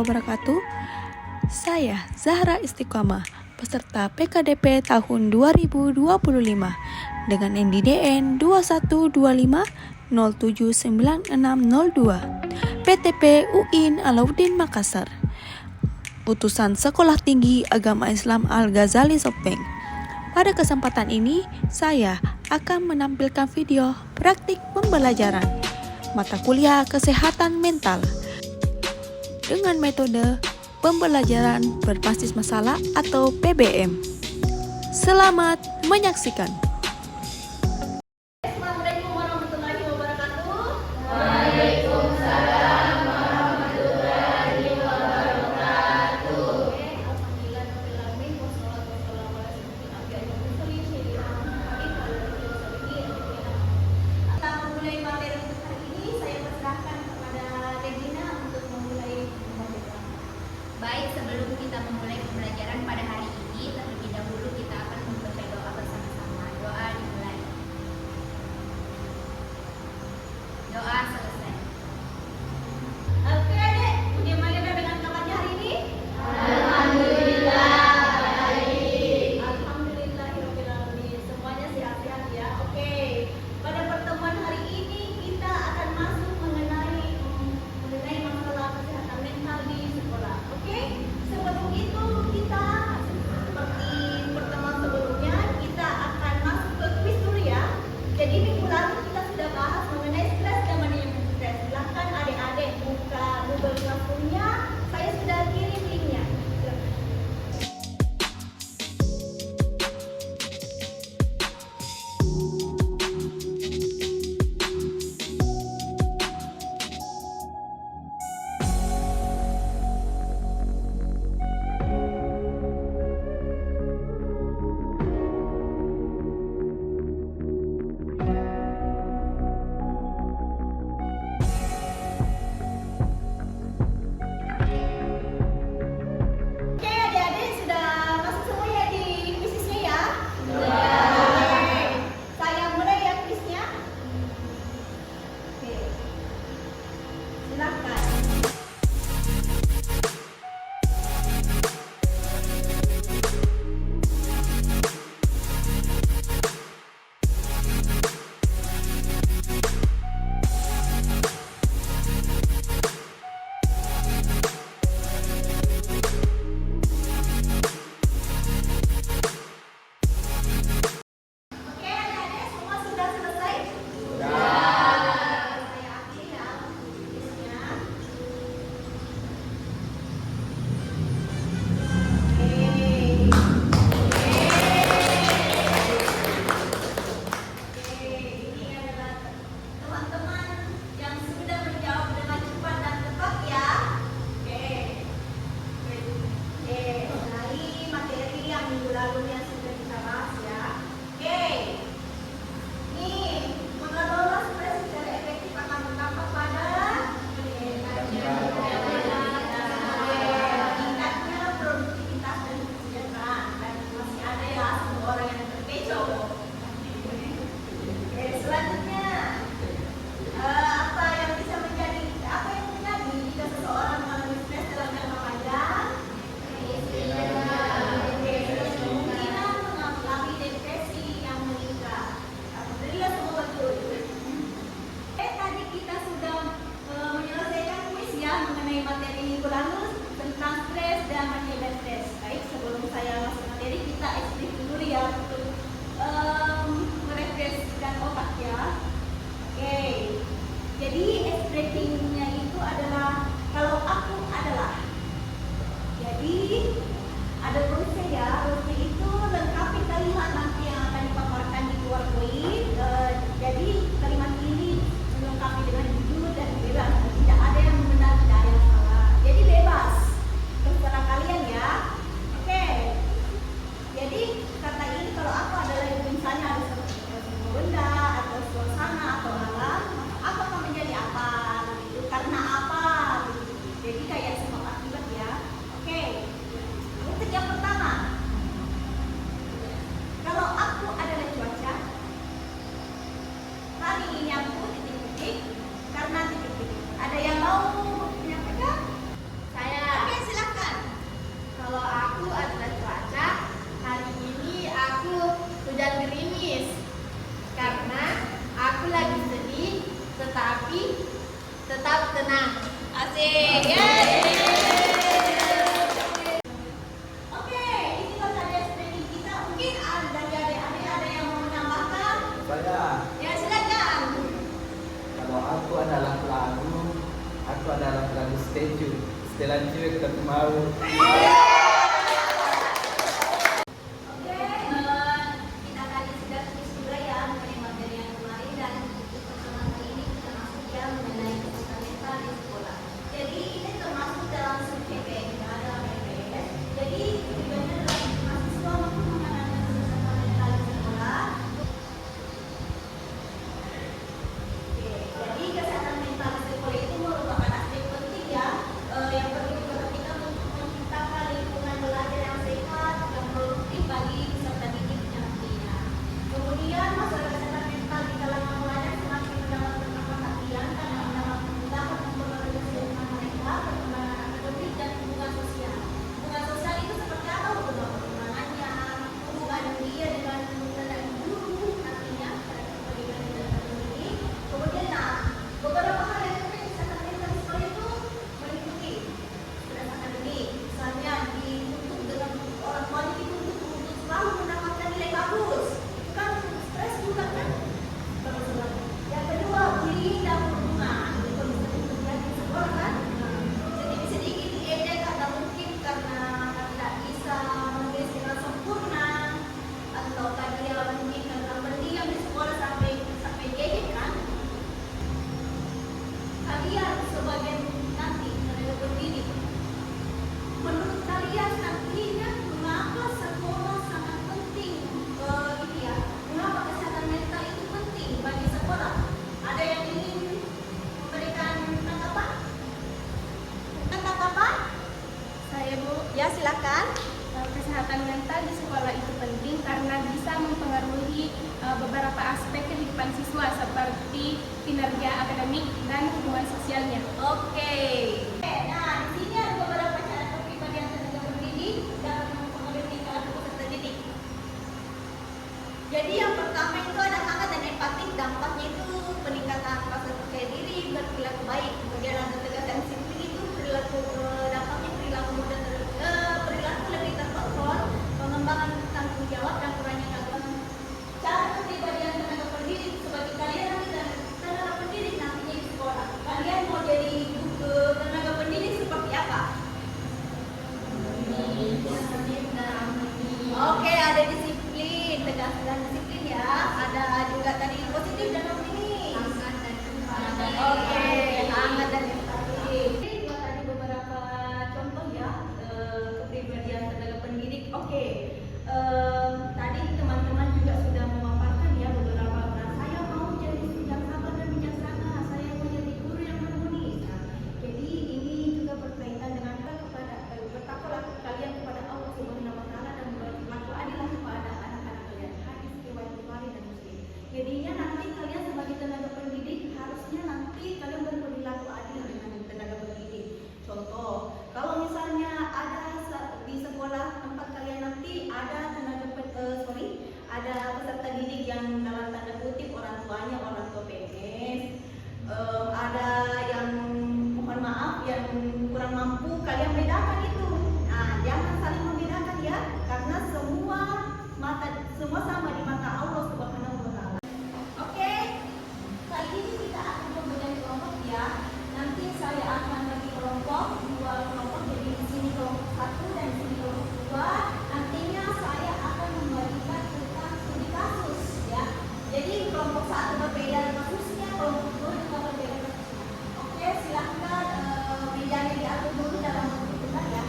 wabarakatuh. Saya Zahra Istiqomah, peserta PKDP tahun 2025 dengan NDDN 2125079602 PTP UIN Alauddin Makassar. Utusan Sekolah Tinggi Agama Islam Al-Ghazali Sopeng. Pada kesempatan ini, saya akan menampilkan video praktik pembelajaran mata kuliah kesehatan mental dengan metode pembelajaran berbasis masalah atau PBM. Selamat menyaksikan. Assalamualaikum warahmatullahi wabarakatuh. Waalaikumsalam warahmatullahi wabarakatuh. Alhamdulillahirobbilalamin wassalatu wassalamu ala asyrofil anbiya'i wal mursalin Kita memulai materi untuk hari ini, saya persilahkan kepada Regina untuk memulai pembelajaran. Baik, sebelum kita memulai pembelajaran pada hari ini, terlebih dahulu kita akan membaca doa bersama-sama. Doa dimulai. Doa selesai. Oke adik, bagaimana dengan kabarnya hari ini? Alhamdulillah baik. Alhamdulillahirobbilalamin. Semuanya sehat-sehat ya. Oke. Pada pertemuan hari ini kita akan masuk mengenai masalah kesehatan mental di sekolah. Oke. Sebelum itu kita seperti pertemuan sebelumnya kita akan masuk ke kuis dulu ya. Jadi minggu lalu kita sudah bahas mengenai stres dan manajemen stres. Silahkan adik-adik buka Google Classroom-nya. Saya sudah kirim linknya. Oke, adik-adik sudah masuk semua ya di kuisnya ya? Oke. Saya mulai ya kuisnya. Oke. Silakan. Oke, adik-adik semua sudah selesai? Sudah. Saya ambil ya kuisnya. Ini adalah teman-teman yang sudah menjawab dengan cepat dan tepat ya. Oke. Dari materi yang minggu lalu yang sudah kita bahas ya. Oke. Nih, mengelola stres secara efektif akan berdampak pada meningkatnya produktivitas dan kesejahteraan. Dan masih ada ya satu orang yang terkecoh. Oke, selanjutnya apa yang terjadi jika seseorang mengalami stres dalam jangka panjang? Kemungkinan mengalami depresi yang meningkat. Alhamdulillah semua betul. Tadi kita sudah menyelesaikan kuis ya mengenai materi minggu lalu tentang stres dan manajemen stres. Baik, sebelum saya masuk materi kita explain dulu ya untuk merefreshkan otak ya. Oke. Jadi explaining-nya itu adalah kalau aku adalah. Jadi ada rumusnya ya. Rumusnya itu lengkapi kalimat nanti yang akan dipaparkan di PowerPoint. Jadi kalimat ini melengkapi dengan jujur dan bebas. Tidak ada yang benar, tidak ada yang salah. Jadi bebas. Terserah kalian ya. Oke. Jadi kata ini kalau aku adalah misalnya ada sebuah benda atau suasana atau alam, aku akan menjadi apa? Gitu. Karena apa? Gitu. Jadi kayak sebab akibat ya. Oke. Untuk yang pertama, kalau aku adalah cuaca, hari ini aku titik-titik karena titik-titik. Ada Selanjutnya kita mau Kita tadi sudah tulis juga ya mengenai materi yang kemarin, dan untuk pertemuan kali ini kita masuk ya mengenai kesehatan mental di sekolah. Jadi ini termasuk dalam PPS, ada PPS. Jadi tujuannya adalah mahasiswa mampu mengenai kesehatan mental di sekolah. Oke, jadi kesehatan mental di sekolah itu merupakan aspek penting ya, yang perlu diperhatikan untuk menciptakan lingkungan belajar yang sehat dan produktif bagi peserta didik nantinya. Kemudian masalah kesehatan mental di kalangan pelajar semakin mendapatkan perhatian karena dapat mempengaruhi kesehatan mereka, perkembangan akademik dan hubungan sosial. Hubungan sosial itu seperti apa? Hubungan pertemanannya, hubungan dia dengan guru nantinya, pendidikan dan pendidik. Kemudian beberapa hal yang terkait kesehatan mental di sekolah itu meliputi stres akademik, misalnya dituntut dengan orang tuanya dituntut untuk selalu mendapatkan nilai bagus, itu kan stres juga kan. Yang kedua, bullying dan perundungan, itu bisa terjadi di sekolah kan. Sedikit-sedikit diejek atau mungkin karena tidak bisa menulis dengan sempurna, atau dia mungkin karena pendiam di sekolah sampai diejek kan. Kalian sebagai nanti tenaga pendidik, menurut kalian nantinya mengapa sekolah sangat penting, ini ya, mengapa kesehatan mental itu penting bagi sekolah? Ada yang ingin memberikan tanggapan? Tanggapan? Saya Bu, Ya silakan. kesehatan mental di sekolah itu penting karena bisa mempengaruhi beberapa aspek kehidupan siswa seperti kinerja akademik dan hubungan sosialnya. Oke. Nah, di sini ada beberapa cara kepribadian tenaga pendidik dapat mempengaruhi karakter peserta didik. Jadi yang pertama itu ada hangat dan empatik, dampaknya itu peningkatan rasa percaya diri, berperilaku baik. Kemudian ada tegas dan disiplin, itu perilaku, dampaknya perilaku mudah perilaku lebih terkontrol, pengembangan tanggung jawab dan kurangnya gangguan. Cara kepribadian tenaga pendidik sebagai kalian nanti tenaga pendidik nantinya di sekolah. Kalian mau jadi tenaga pendidik seperti apa? Oke, ada disiplin, tegas dan disiplin ya. Ada juga tadi positif dan optimis. Oke, hangat dan empatik. Ini juga tadi beberapa contoh ya, kepribadian tenaga pendidik. Oke, tadi teman-teman juga sudah memaparkan ya beberapa. Nah, saya mau jadi yang sabar dan bijaksana. Saya mau jadi guru yang harmonis. Nah, jadi ini juga berkaitan dengan kepada bertakwalah kalian kepada Allah Subhanahu Wa Taala dan berlaku adillah kepada anak-anak kalian. Hadis riwayat Bukhari dan Muslim. Jadinya nanti kalian sebagai tenaga pendidik harusnya nanti kalian berperilaku adil dengan tenaga pendidik. Contoh, kalau misalnya ada di sekolah tempat kalian nanti ada ada peserta didik yang dalam tanda kutip orang tuanya orang tua PNS, ada yang mohon maaf yang kurang mampu, kalian bedakan itu. Nah, jangan saling membedakan ya, karena semua sama di mata Allah Subhanahu Wa Taala. Oke, kali ini kita akan pembagian kelompok ya. Nanti saya akan bagi kelompok, dua kelompok, jadi di sini kelompok 1 dan di sini kelompok 2. Nantinya saya akan membagikan tentang studi kasus ya. Jadi kelompok 1 berbeda kasusnya, kelompok 2 juga berbeda kasusnya. Oke, silahkan mejanya diatur dulu dalam bentuk kita ya.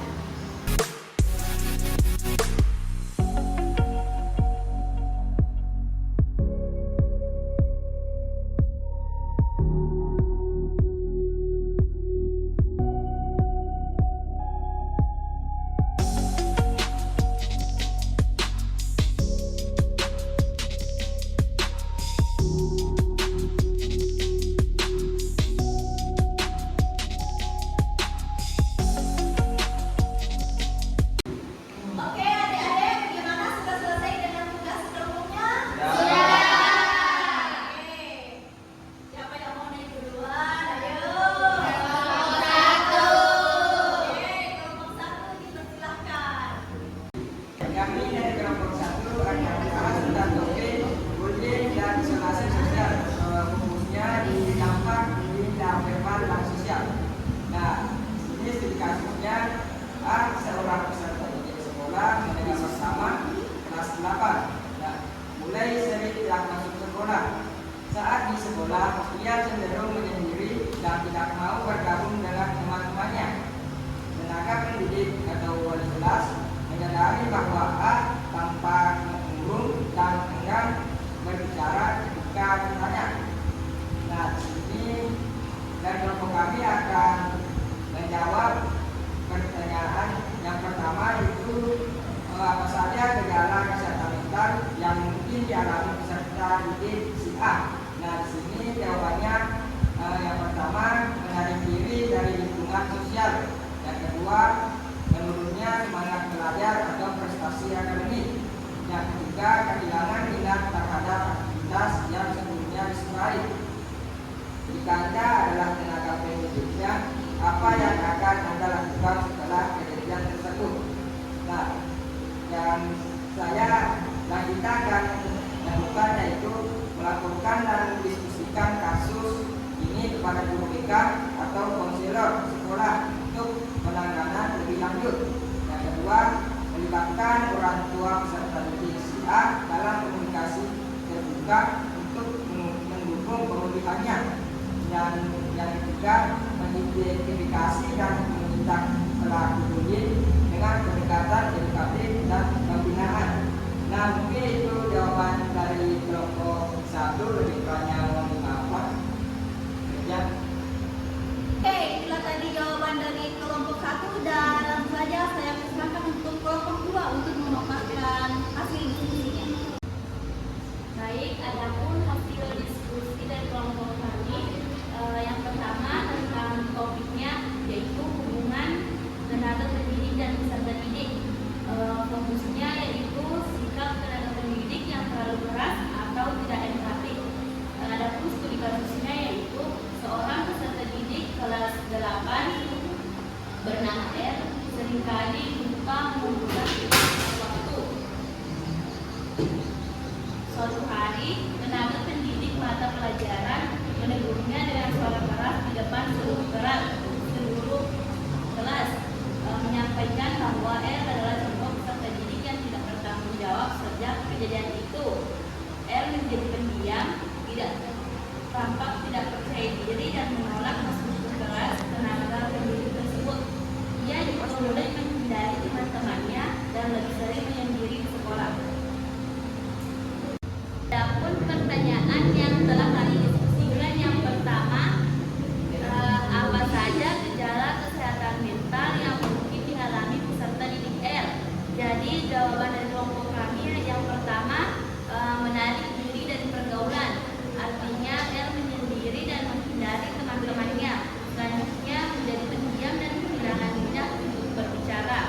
komunikasi dan kita akan lakukan, yaitu melakukan dan mendiskusikan kasus ini kepada guru BK atau konselor sekolah untuk penanganan lebih lanjut. Yang kedua, melibatkan orang tua peserta didik si A dalam komunikasi terbuka untuk mendukung pemulihannya. Dan yang ketiga, mengidentifikasi dan menindak pelaku bullying dengan pendekatan edukatif dan pembinaan. Nah, mungkin itu jawaban dari kelompok 1, lebih banyak mohon dimaafkan. Ya. Oke, itulah tadi jawaban dari kelompok 1 dan langsung saja saya persilakan untuk kelompok 2 untuk memaparkan hasil diskusinya. Baik, adapun hasil diskusi dari kelompok kami, yang pertama tentang topiknya yaitu hubungan tenaga pendidik dan peserta didik. Fokusnya yaitu sikap tenaga pendidik yang terlalu keras atau tidak empatik. Adapun studi kasusnya yaitu seorang peserta didik kelas 8 bernama R seringkali lupa mengumpulkan waktu. Suatu hari, tenaga pendidik mata pelajaran menegurnya dengan suara keras di depan seluruh kelas, menyampaikan bahwa R adalah contoh peserta didik yang tidak bertanggung jawab sejak kejadian itu. R menjadi pendiam, tampak tidak percaya diri dan menolak masuk ke kelas tenaga pendidik tersebut. Ia diperoleh menghindari teman-temannya dan lebih sering menyendiri di sekolah. Adapun pertanyaan yang telah kami diskusikan, yang pertama, apa saja gejala kesehatan mental yang mungkin dialami peserta didik R? Jadi jawaban dari kelompok kami yang pertama, menarik diri dari pergaulan, artinya R menyendiri dan menghindari teman-temannya. Selanjutnya menjadi pendiam dan kehilangan minat untuk berbicara.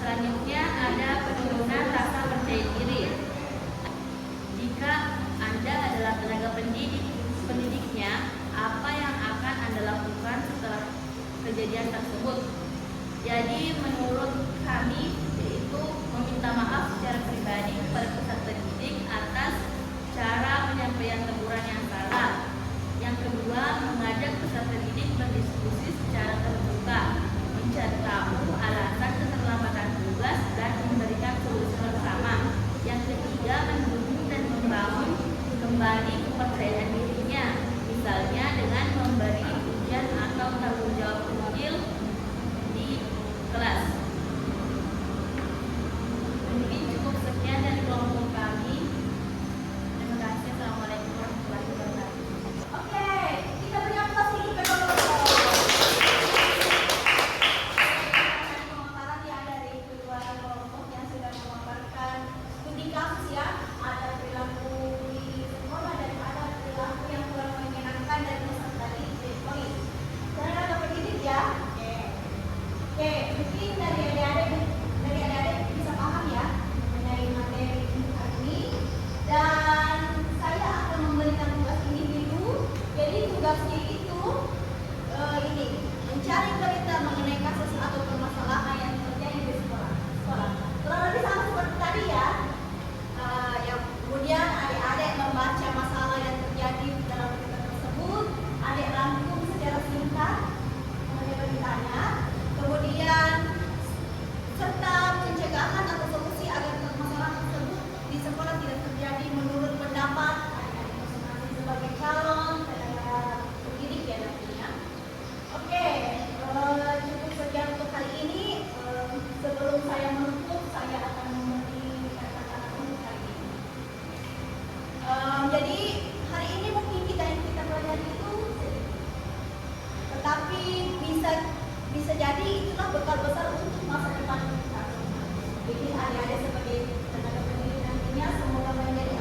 Selanjutnya ada penurunan rasa percaya diri. Jika Anda adalah tenaga pendidiknya, apa yang akan Anda lakukan setelah kejadian tersebut? Jadi menurut kami yaitu meminta maaf secara pribadi kepada peserta didik atas cara penyampaian teguran yang salah. Yang kedua, mengajak peserta didik berdiskusi secara terbuka, mencari tahu alasan keterlambatan tugas dan memberikan solusi bersama. Yang ketiga, mendukung dan membangun kembali kepercayaan dirinya, misalnya dengan memberi ujian atau tanggung jawab kecil di kelas. Mungkin cukup sekian dari kelompok kami. Terima kasih. Assalamualaikum warahmatullahi wabarakatuh. Oke, kita beri aplaus dulu ke kelompok. Pemaparan ya dari kedua kelompok yang sudah memaparkan studi kasus ya, ada perilaku di sekolah dan ada perilaku yang kurang menyenangkan dari peserta didik. Tenaga pendidik ya. Oke, mungkin dari adik-adik bisa paham ya mengenai materi hari ini. Dan saya akan memberikan tugas individu. Jadi tugasnya itu ini mencari berita mengenai kasus atau permasalahan yang terjadi di sekolah. Kurang lebih sama seperti tadi ya. Yang kemudian adik-adik membaca masalah yang terjadi dalam berita tersebut. Adik rangkum secara singkat mengenai beritanya. Kemudian serta pencegahan atau solusi agar permasalahan tersebut di sekolah tidak terjadi menurut pendapat adik-adik masing-masing sebagai calon tenaga pendidik ya nantinya. Oke, cukup sekian untuk kali ini. Sebelum saya menutup, saya akan memberi kata-kata untuk hari ini. Jadi hari ini mungkin kita pelajari itu sedikit, tetapi bisa jadi itulah bekal besar untuk masa depan kita. Jadi adik-adik sebagai tenaga pendidik nantinya semoga menjadi